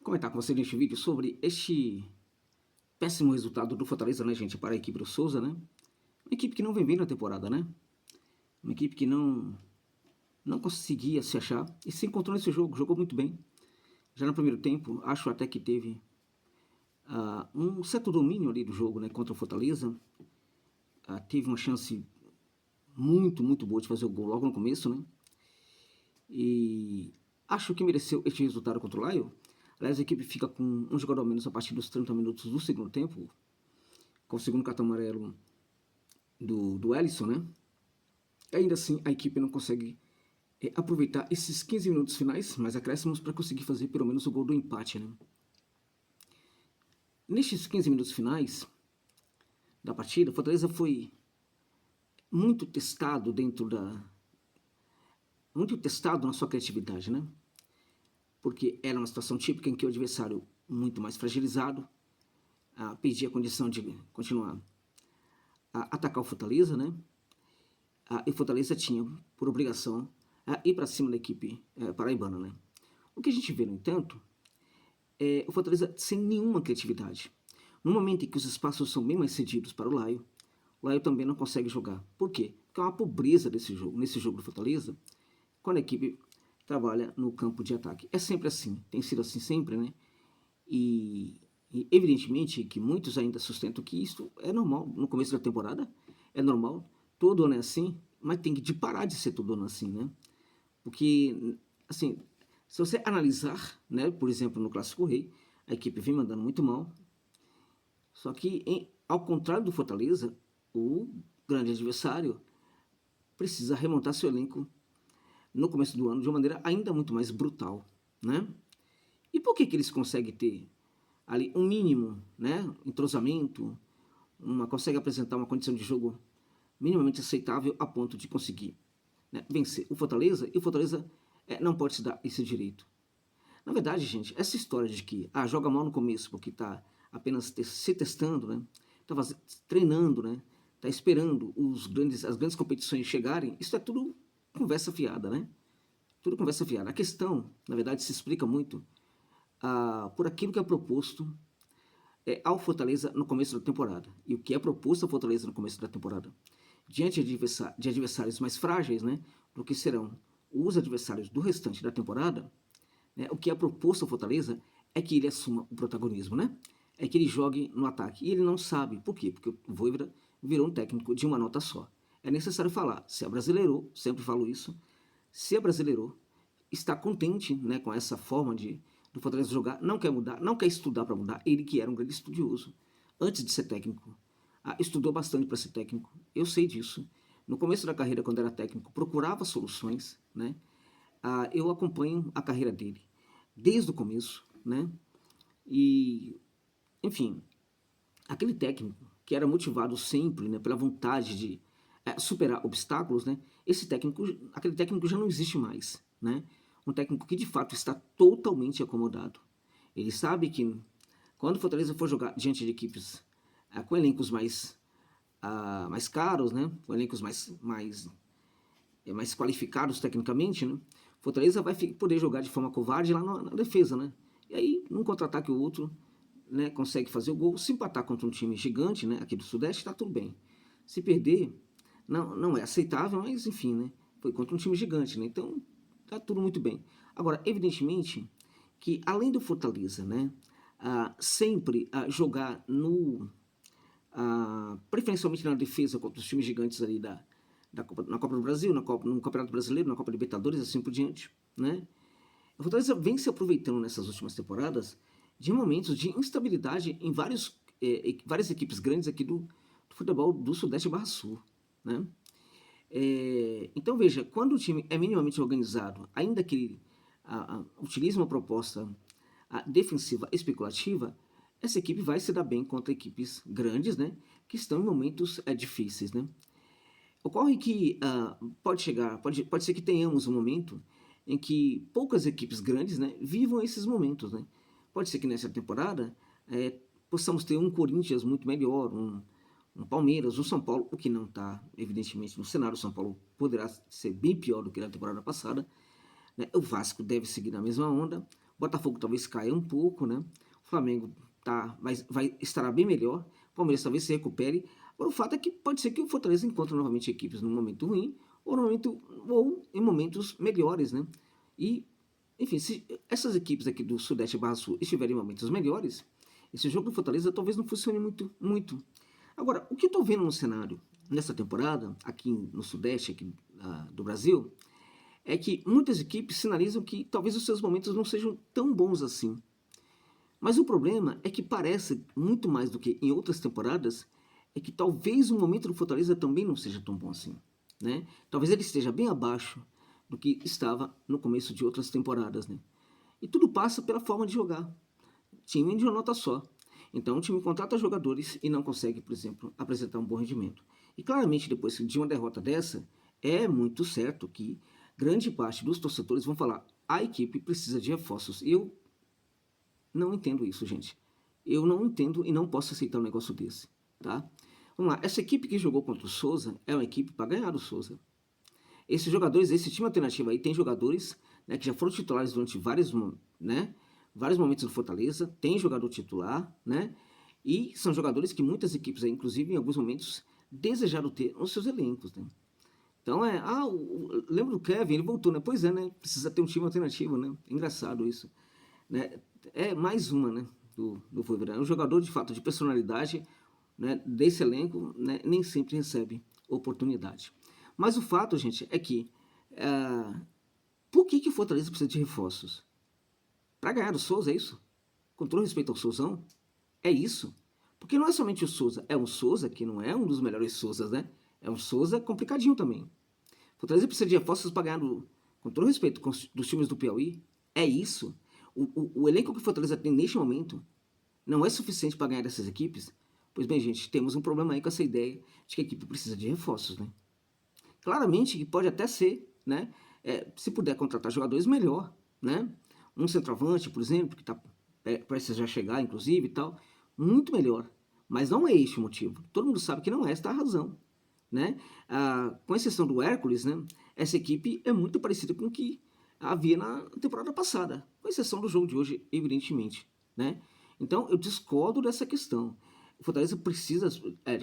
comentar com você neste vídeo sobre este péssimo resultado do Fortaleza, né, gente, para a equipe do Souza, né? Uma equipe que não vem bem na temporada, né? Uma equipe que não conseguia se achar e se encontrou nesse jogo, jogou muito bem. Já no primeiro tempo, acho até que teve um certo domínio ali do jogo, né, contra o Fortaleza. Teve uma chance muito boa de fazer o gol logo no começo, né? E acho que mereceu este resultado contra o Lion. Aliás, a equipe fica com um jogador a menos a partir dos 30 minutos do segundo tempo, com o segundo cartão amarelo do Ellison, né? Ainda assim, a equipe não consegue aproveitar esses 15 minutos finais, mais acréscimos, para conseguir fazer pelo menos o gol do empate, né? Nestes 15 minutos finais da partida, o Fortaleza foi muito testado muito testado na sua criatividade, né? Porque era uma situação típica em que o adversário, muito mais fragilizado, pedia a condição de continuar a atacar o Fortaleza, né? E o Fortaleza tinha por obrigação ir para cima da equipe paraibana, né? O que a gente vê, no entanto, é o Fortaleza sem nenhuma criatividade. No momento em que os espaços são bem mais cedidos para o Laio também não consegue jogar. Por quê? Porque é uma pobreza desse jogo, nesse jogo do Fortaleza, quando a equipe trabalha no campo de ataque. É sempre assim, tem sido assim sempre, né? E evidentemente que muitos ainda sustentam que isso é normal. No começo da temporada é normal, todo ano é assim, mas tem que parar de ser todo ano assim, né? Porque, assim, se você analisar, né, por exemplo, no Clássico Rei, a equipe vem mandando muito mal, só que, ao contrário do Fortaleza, o grande adversário precisa remontar seu elenco no começo do ano de uma maneira ainda muito mais brutal, né? E por que eles conseguem ter ali um mínimo, né, entrosamento, consegue apresentar uma condição de jogo minimamente aceitável a ponto de conseguir, né, vencer o Fortaleza, e o Fortaleza não pode se dar esse direito. Na verdade, gente, essa história de que joga mal no começo porque está apenas se testando, né, está treinando, né, está esperando as grandes competições chegarem, isso é tudo conversa fiada, né? Tudo conversa fiada. A questão, na verdade, se explica muito por aquilo que é proposto ao Fortaleza no começo da temporada. E o que é proposto ao Fortaleza no começo da temporada? Diante de adversários mais frágeis, né, do que serão os adversários do restante da temporada, né, o que é proposto ao Fortaleza é que ele assuma o protagonismo, né? É que ele jogue no ataque. E ele não sabe. Por quê? Porque o Vojvoda virou um técnico de uma nota só. É necessário falar. Se abrasileirou, sempre falo isso, se abrasileirou, está contente, né, com essa forma do Fortaleza jogar, não quer mudar, não quer estudar para mudar. Ele que era um grande estudioso antes de ser técnico, estudou bastante para ser técnico, eu sei disso. No começo da carreira, quando era técnico, procurava soluções, né? Eu acompanho a carreira dele desde o começo, né? E, enfim, aquele técnico que era motivado sempre, né, pela vontade de superar obstáculos, né? Aquele técnico já não existe mais, né? Um técnico que de fato está totalmente acomodado. Ele sabe que quando o Fortaleza for jogar diante de equipes com elencos mais caros, né? Com elencos mais qualificados tecnicamente, né? Fortaleza vai poder jogar de forma covarde lá na defesa, né? E aí, num contra-ataque ou outro, né, consegue fazer o gol. Se empatar contra um time gigante, né, aqui do Sudeste, tá tudo bem. Se perder, não é aceitável, mas enfim, né? Foi contra um time gigante, né? Então, tá tudo muito bem. Agora, evidentemente que além do Fortaleza, né, sempre jogar preferencialmente na defesa contra os times gigantes ali na Copa do Brasil, no Campeonato Brasileiro, na Copa Libertadores, assim por diante, né? O Fortaleza vem se aproveitando nessas últimas temporadas de momentos de instabilidade em várias equipes grandes aqui do futebol do Sudeste barra Sul, né? Então veja, quando o time é minimamente organizado, ainda que ele utilize uma proposta defensiva especulativa, essa equipe vai se dar bem contra equipes grandes, né, que estão em momentos difíceis, né? Ocorre que pode ser que tenhamos um momento em que poucas equipes grandes, né, vivam esses momentos, né? Pode ser que nessa temporada possamos ter um Corinthians muito melhor, um Palmeiras, um São Paulo, o que não está, evidentemente, no cenário. O São Paulo poderá ser bem pior do que na temporada passada, né? O Vasco deve seguir na mesma onda, Botafogo talvez caia um pouco, né? O Flamengo estará bem melhor. O Palmeiras talvez se recupere. Agora, o fato é que pode ser que o Fortaleza encontre novamente equipes num momento ruim ou em momentos melhores, né? E, enfim, se essas equipes aqui do Sudeste barra Sul estiverem em momentos melhores, esse jogo do Fortaleza talvez não funcione muito. Agora, o que eu estou vendo no cenário nessa temporada, aqui no Sudeste aqui, do Brasil, é que muitas equipes sinalizam que talvez os seus momentos não sejam tão bons assim. Mas o problema é que parece, muito mais do que em outras temporadas, é que talvez o momento do Fortaleza também não seja tão bom assim, né? Talvez ele esteja bem abaixo do que estava no começo de outras temporadas, né? E tudo passa pela forma de jogar. Time de uma nota só. Então o time contrata jogadores e não consegue, por exemplo, apresentar um bom rendimento. E claramente, depois de uma derrota dessa, é muito certo que grande parte dos torcedores vão falar: a equipe precisa de reforços. E eu não entendo isso, gente. Eu não entendo e não posso aceitar um negócio desse, tá? Vamos lá, essa equipe que jogou contra o Souza é uma equipe para ganhar do Souza. Esses jogadores, esse time alternativo aí, tem jogadores, né, que já foram titulares durante vários momentos do Fortaleza, tem jogador titular, né? E são jogadores que muitas equipes aí, inclusive em alguns momentos, desejaram ter nos seus elencos, né? Então lembra do Kevin, ele voltou, né? Pois é, né? Precisa ter um time alternativo, né? Engraçado isso, né? É mais uma, né? Do Voivoda. É um jogador de fato de personalidade, né? Desse elenco, né? Nem sempre recebe oportunidade. Mas o fato, gente, é que por que o Fortaleza precisa de reforços? Para ganhar o Souza, é isso? Com todo respeito ao Souzão, é isso? Porque não é somente o Souza, é um Souza que não é um dos melhores Souzas, né? É um Souza complicadinho também. Fortaleza precisa de reforços para ganhar, com todo respeito, dos times do Piauí. É isso. O elenco que o Fortaleza tem neste momento não é suficiente para ganhar dessas equipes? Pois bem, gente, temos um problema aí com essa ideia de que a equipe precisa de reforços, né? Claramente que pode até ser, né? Se puder contratar jogadores, melhor, né? Um centroavante, por exemplo, que está prestes já chegar, inclusive, e tal, muito melhor. Mas não é este o motivo. Todo mundo sabe que não é esta a razão, né? Com exceção do Hércules, né? Essa equipe é muito parecida com o que havia na temporada passada, com exceção do jogo de hoje, evidentemente, né? Então, eu discordo dessa questão. O Fortaleza precisa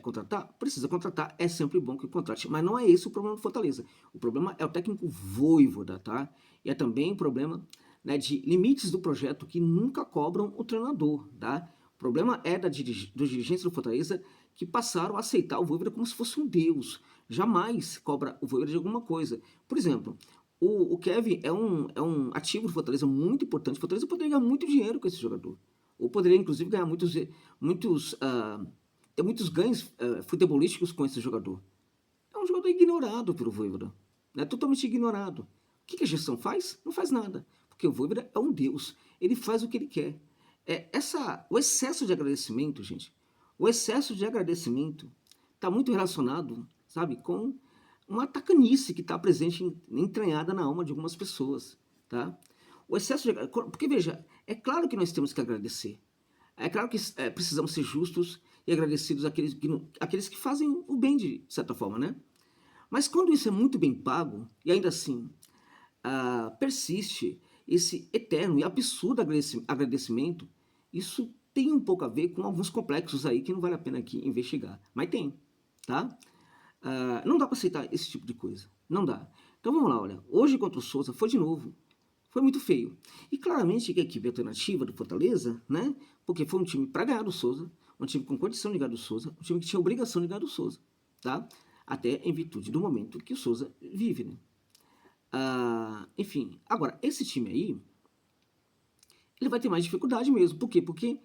contratar? Precisa contratar, é sempre bom que contrate, mas não é esse o problema do Fortaleza. O problema é o técnico Voivoda, tá? E é também o problema, né, de limites do projeto que nunca cobram o treinador, tá? O problema é dos dirigentes do Fortaleza que passaram a aceitar o Voivoda como se fosse um deus. Jamais cobra o Voivoda de alguma coisa. Por exemplo, o Kevin é um ativo do Fortaleza muito importante. O Fortaleza poderia ganhar muito dinheiro com esse jogador. Ou poderia, inclusive, ganhar ter muitos ganhos futebolísticos com esse jogador. É um jogador ignorado pelo Voivoda. Né? Totalmente ignorado. O que a gestão faz? Não faz nada. Porque o Voivoda é um deus. Ele faz o que ele quer. O excesso de agradecimento, gente, o excesso de agradecimento está muito relacionado, sabe, com uma tacanice que está presente, entranhada na alma de algumas pessoas, tá? O excesso de... Porque, veja, é claro que nós temos que agradecer. É claro que precisamos ser justos e agradecidos àqueles que fazem o bem, de certa forma, né? Mas quando isso é muito bem pago, e ainda assim persiste esse eterno e absurdo agradecimento, isso tem um pouco a ver com alguns complexos aí que não vale a pena aqui investigar. Mas tem, tá? Não dá para aceitar esse tipo de coisa. Não dá. Então vamos lá, olha. Hoje contra o Souza foi de novo. Foi muito feio. E claramente que a equipe alternativa do Fortaleza, né? Porque foi um time para ganhar do Souza, um time com condição de ganhar do Souza, um time que tinha obrigação de ganhar do Souza, tá? Até em virtude do momento que o Souza vive, né? Enfim, agora, esse time aí, ele vai ter mais dificuldade mesmo. Por quê? Porque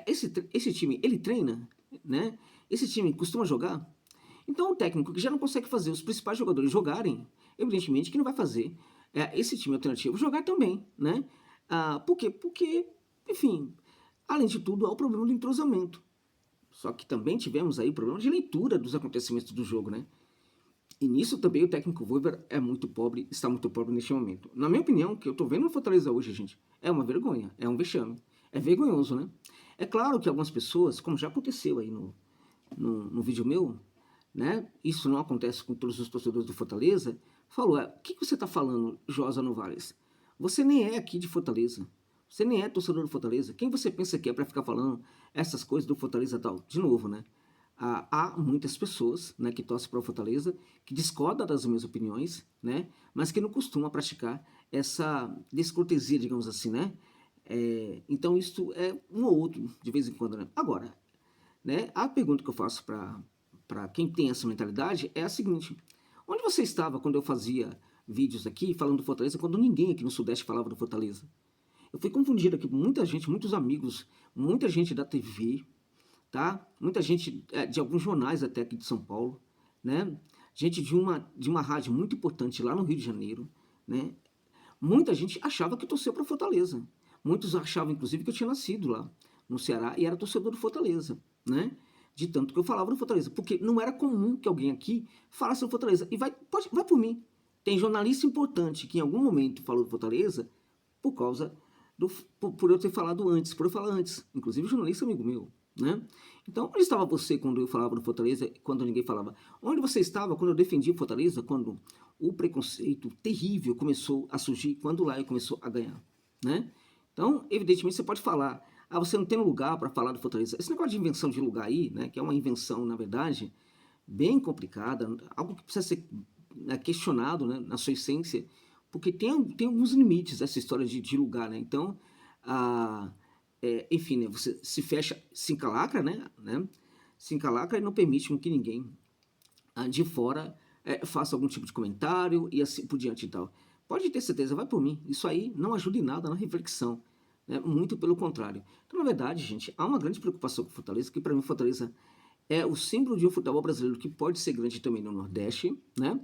esse time, ele treina, né? Esse time costuma jogar. Então, o técnico que já não consegue fazer os principais jogadores jogarem, evidentemente que não vai fazer esse time alternativo jogar também, né? Por quê? Porque, enfim, além de tudo, há o problema do entrosamento. Só que também tivemos aí o problema de leitura dos acontecimentos do jogo, né? E nisso também o técnico Voivoda é muito pobre, está muito pobre neste momento. Na minha opinião, o que eu tô vendo no Fortaleza hoje, gente, é uma vergonha, é um vexame. É vergonhoso, né? É claro que algumas pessoas, como já aconteceu aí no vídeo meu, né? Isso não acontece com todos os torcedores do Fortaleza. Falou, o que você está falando, Josa Novales? Você nem é aqui de Fortaleza. Você nem é torcedor do Fortaleza. Quem você pensa que é para ficar falando essas coisas do Fortaleza e tal? De novo, né? Há muitas pessoas, né, que torcem para o Fortaleza, que discordam das minhas opiniões, né, mas que não costumam praticar essa descortesia, digamos assim, né? Então isso é um ou outro, de vez em quando, né? Agora, né, a pergunta que eu faço para quem tem essa mentalidade é a seguinte: onde você estava quando eu fazia vídeos aqui falando do Fortaleza, quando ninguém aqui no Sudeste falava do Fortaleza? Eu fui confundido aqui por muita gente, muitos amigos, muita gente da TV, tá? Muita gente de alguns jornais até aqui de São Paulo, né? Gente de uma rádio muito importante lá no Rio de Janeiro, né? Muita gente achava que torcia para Fortaleza. Muitos achavam, inclusive, que eu tinha nascido lá no Ceará e era torcedor do Fortaleza, né? De tanto que eu falava do Fortaleza, porque não era comum que alguém aqui falasse do Fortaleza. E vai por mim. Tem jornalista importante que em algum momento falou do Fortaleza por causa por eu ter falado antes, por eu falar antes. Inclusive jornalista amigo meu, né? Então, onde estava você quando eu falava do Fortaleza, quando ninguém falava? Onde você estava quando eu defendia o Fortaleza, quando o preconceito terrível começou a surgir, quando lá eu começou a ganhar, né? Então, evidentemente, você pode falar, você não tem lugar para falar do Fortaleza. Esse negócio de invenção de lugar aí, né, que é uma invenção, na verdade, bem complicada, algo que precisa ser questionado, né, na sua essência, porque tem alguns limites essa história de lugar, né? Então, enfim, né, você se fecha, se encalacra, né? Se encalacra e não permite com que ninguém de fora faça algum tipo de comentário e assim por diante e tal. Pode ter certeza, vai por mim. Isso aí não ajuda em nada na reflexão, né? Muito pelo contrário. Então, na verdade, gente, há uma grande preocupação com o Fortaleza, que para mim Fortaleza é o símbolo de um futebol brasileiro que pode ser grande também no Nordeste, né?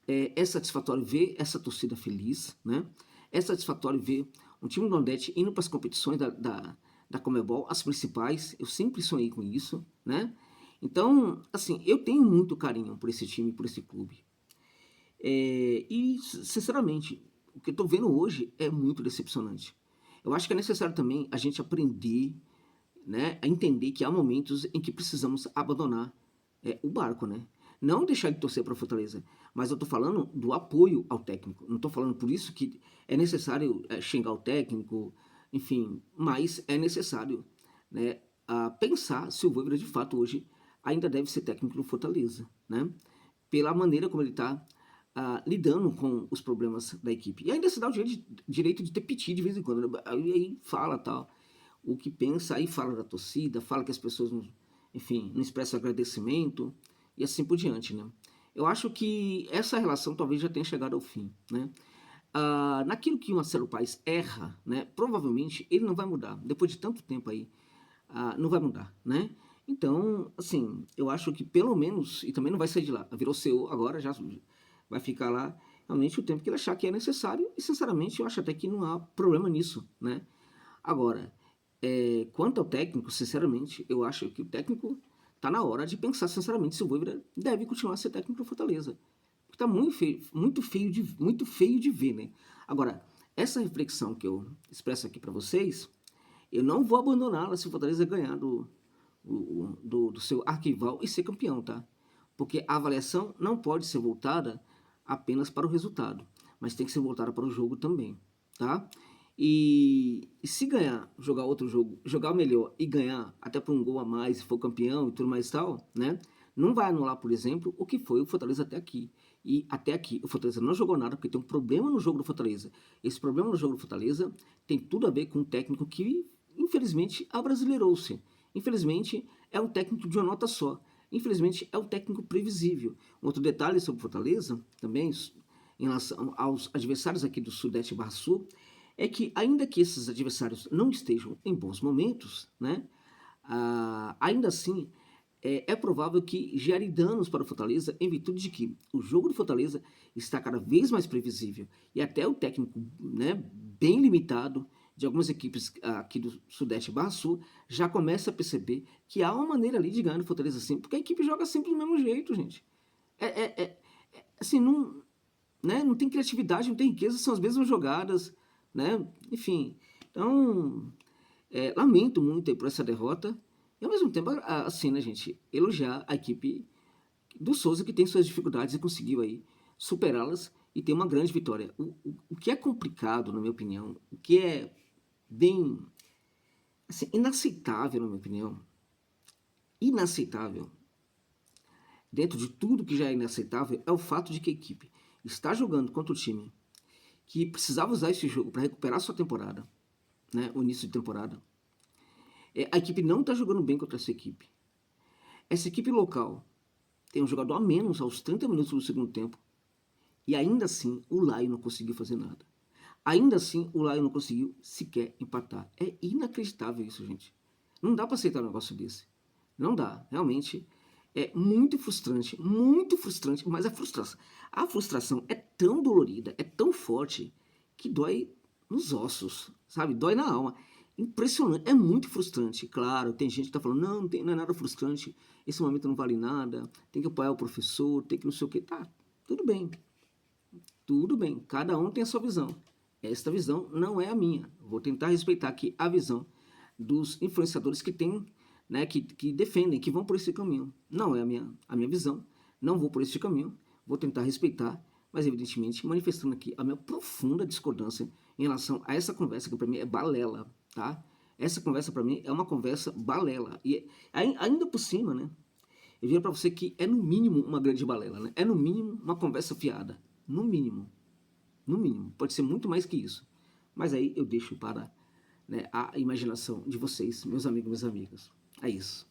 É satisfatório ver essa torcida feliz, né? É satisfatório ver um time do Nordeste indo para as competições da Conmebol, as principais. Eu sempre sonhei com isso, né? Então, assim, eu tenho muito carinho por esse time, por esse clube. E, sinceramente, o que eu estou vendo hoje é muito decepcionante. Eu acho que é necessário também a gente aprender, né, a entender que há momentos em que precisamos abandonar o barco, né? Não deixar de torcer para a Fortaleza, mas eu estou falando do apoio ao técnico. Não estou falando por isso que é necessário xingar o técnico, enfim, mas é necessário, né, pensar se o Vojvoda de fato hoje ainda deve ser técnico do Fortaleza, né? Pela maneira como ele está lidando com os problemas da equipe. E ainda se dá o direito de ter piti de vez em quando, né? Aí fala tal o que pensa, aí fala da torcida, fala que as pessoas, não, enfim, não expressam agradecimento e assim por diante, né? Eu acho que essa relação talvez já tenha chegado ao fim, né? Naquilo que o Marcelo Paes erra, né? Provavelmente ele não vai mudar. Depois de tanto tempo aí, não vai mudar, né? Então, assim, eu acho que pelo menos, e também não vai sair de lá, virou seu agora, já vai ficar lá realmente o tempo que ele achar que é necessário, e sinceramente eu acho até que não há problema nisso, né? Agora, quanto ao técnico, sinceramente, eu acho que o técnico está na hora de pensar sinceramente se o Vojvoda deve continuar a ser técnico do Fortaleza. Porque está muito feio de ver, né? Agora, essa reflexão que eu expresso aqui para vocês, eu não vou abandoná-la se o Fortaleza ganhar do seu arquival e ser campeão, tá? Porque a avaliação não pode ser voltada apenas para o resultado, mas tem que ser voltada para o jogo também, tá? E se ganhar, jogar outro jogo, jogar o melhor e ganhar até por um gol a mais, se for campeão e tudo mais e tal, né? Não vai anular, por exemplo, o que foi o Fortaleza até aqui. E até aqui, o Fortaleza não jogou nada porque tem um problema no jogo do Fortaleza. Esse problema no jogo do Fortaleza tem tudo a ver com um técnico que, infelizmente, abrasileirou-se. Infelizmente, é um técnico de uma nota só. Infelizmente, é um técnico previsível. Um outro detalhe sobre o Fortaleza, também, em relação aos adversários aqui do Sudeste Barra Sul, é que ainda que esses adversários não estejam em bons momentos, né, ainda assim é provável que gere danos para o Fortaleza em virtude de que o jogo do Fortaleza está cada vez mais previsível e até o técnico, né, bem limitado de algumas equipes aqui do Sudeste Barra Sul já começa a perceber que há uma maneira ali de ganhar no Fortaleza assim, porque a equipe joga sempre do mesmo jeito, gente. Assim, não, né, não tem criatividade, não tem riqueza, são as mesmas jogadas, né? Enfim, então lamento muito aí por essa derrota e ao mesmo tempo assim, né, gente, elogiar a equipe do Souza que tem suas dificuldades e conseguiu aí superá-las e ter uma grande vitória. O que é complicado, na minha opinião, o que é bem, assim, inaceitável, na minha opinião, inaceitável, dentro de tudo que já é inaceitável, é o fato de que a equipe está jogando contra o time que precisava usar esse jogo para recuperar sua temporada, né, o início de temporada. A equipe não está jogando bem contra essa equipe. Essa equipe local tem um jogador a menos aos 30 minutos do segundo tempo e ainda assim o Lion não conseguiu fazer nada. Ainda assim o Lion não conseguiu sequer empatar. É inacreditável isso, gente. Não dá para aceitar um negócio desse. Não dá, realmente. É muito frustrante, mas a frustração é tão dolorida, é tão forte, que dói nos ossos, sabe? Dói na alma. Impressionante, é muito frustrante. Claro, tem gente que tá falando, não é nada frustrante, esse momento não vale nada, tem que apoiar o professor, tem que não sei o que. Tá, tudo bem, cada um tem a sua visão. Esta visão não é a minha. Vou tentar respeitar aqui a visão dos influenciadores que têm, né, que defendem, que vão por esse caminho. Não é a minha visão, não vou por esse caminho, vou tentar respeitar, mas evidentemente manifestando aqui a minha profunda discordância em relação a essa conversa que para mim é balela, tá? Essa conversa para mim é uma conversa balela. E ainda por cima, né, eu diria para você que é no mínimo uma grande balela, né? É no mínimo uma conversa fiada, no mínimo. No mínimo, pode ser muito mais que isso. Mas aí eu deixo para, né, a imaginação de vocês, meus amigos e minhas amigas. É isso.